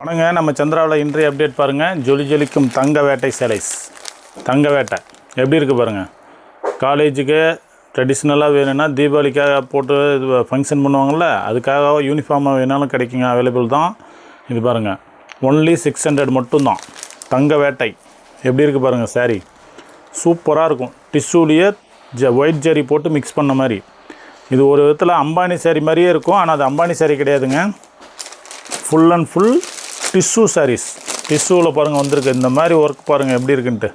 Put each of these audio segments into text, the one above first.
வணங்க. நம்ம சந்திராவில் இன்றைய அப்டேட் பாருங்கள். ஜொலி ஜொலிக்கும் தங்க வேட்டை சேலைஸ். தங்க வேட்டை எப்படி இருக்குது பாருங்கள். காலேஜுக்கு ட்ரெடிஷ்னலாக வேணும்னா தீபாவளிக்காக போட்டு ஃபங்க்ஷன் பண்ணுவாங்கள்ல, அதுக்காக யூனிஃபார்மாக வேணாலும் கிடைக்குங்க, அவைலபிள் தான். இது பாருங்கள், ஒன்லி 600 மட்டும்தான். தங்க வேட்டை எப்படி இருக்குது பாருங்கள். சாரீ சூப்பராக இருக்கும். டிஷ்யூலேயே ஒயிட் ஜரி போட்டு மிக்ஸ் பண்ண மாதிரி. இது ஒரு விதத்தில் அம்பானி சாரீ மாதிரியே இருக்கும், ஆனால் அது அம்பானி சாரீ கிடையாதுங்க. Full and full tissue saris. டிஷ்யூவில் பாருங்கள் வந்திருக்கு. இந்த மாதிரி ஒர்க் பாருங்கள் எப்படி இருக்குன்ட்டு.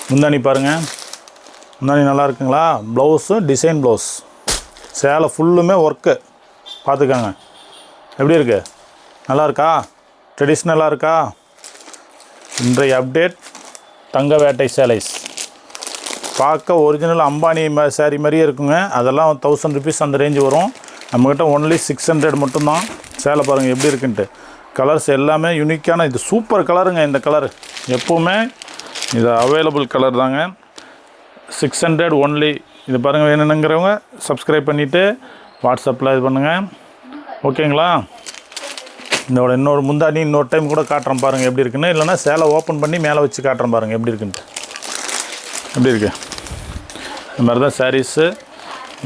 முந்தானி பாருங்கள், முந்தானி நல்லா இருக்குங்களா. Blouse design blouse. சேலை ஃபுல்லுமே ஒர்க்கு பார்த்துக்காங்க. எப்படி இருக்குது, நல்லா இருக்கா, ட்ரெடிஷ்னலாக இருக்கா. இன்றைய அப்டேட் தங்க வேட்டை சேலைஸ். பார்க்க ஒரிஜினல் அம்பானி சாரீ மாதிரியே இருக்குங்க. அதெல்லாம் 1000 ருபீஸ் அந்த ரேஞ்சு வரும். நம்மக்கிட்ட ஒன்லி 600 மட்டும்தான். சேலை பாருங்கள் எப்படி இருக்குன்ட்டு. கலர்ஸ் எல்லாமே யூனிக்கான, இது சூப்பர் கலருங்க. இந்த கலர் எப்போவுமே இது அவைலபிள் கலர் தாங்க. 600 ஒன்லி. இது பாருங்கள், வேணுங்கிறவங்க சப்ஸ்கிரைப் பண்ணிவிட்டு வாட்ஸ்அப்பில் இது பண்ணுங்கள், ஓகேங்களா. இதோட இன்னொரு முந்தானி இன்னொரு டைம் கூட காட்டுறேன் பாருங்கள் எப்படி இருக்குன்னு. இல்லைனா சேலை ஓப்பன் பண்ணி மேலே வச்சு காட்டுறேன் பாருங்கள் எப்படி இருக்குன்ட்டு. எப்படி இருக்குது, இந்த மாதிரி தான் சாரீஸு.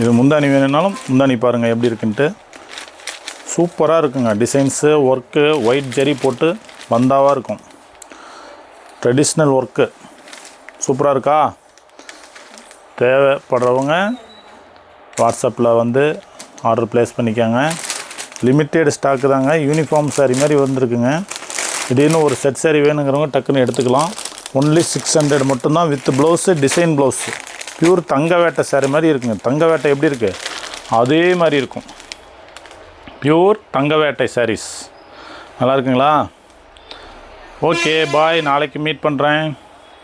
இது முந்தானி வேணும்னாலும் முந்தானி பாருங்கள் எப்படி இருக்குன்ட்டு. சூப்பராக இருக்குங்க. டிசைன்ஸு ஒர்க்கு ஒயிட் ஜரி போட்டு வந்தாவாக இருக்கும். ட்ரெடிஷ்னல் ஒர்க்கு சூப்பராக இருக்கா. தேவைப்படுறவங்க வாட்ஸ்அப்பில் வந்து ஆர்டர் ப்ளேஸ் பண்ணிக்கோங்க. லிமிட்டெட் ஸ்டாக்கு தாங்க. யூனிஃபார்ம் சாரீ மாதிரி வந்திருக்குங்க. திடீர்னு ஒரு செட் சாரீ வேணுங்கிறவங்க டக்குன்னு எடுத்துக்கலாம். ஒன்லி 600 மட்டும்தான். With blouse design blouse. Pure தங்க வேட்டை சாரீ மாதிரி இருக்குங்க. தங்க வேட்டை எப்படி இருக்குது அதே மாதிரி இருக்கும். பியூர் தங்க வேட்டை சாரீஸ். நல்லா இருக்குங்களா. ஓகே பாய், நாளைக்கு மீட் பண்ணுறேன்.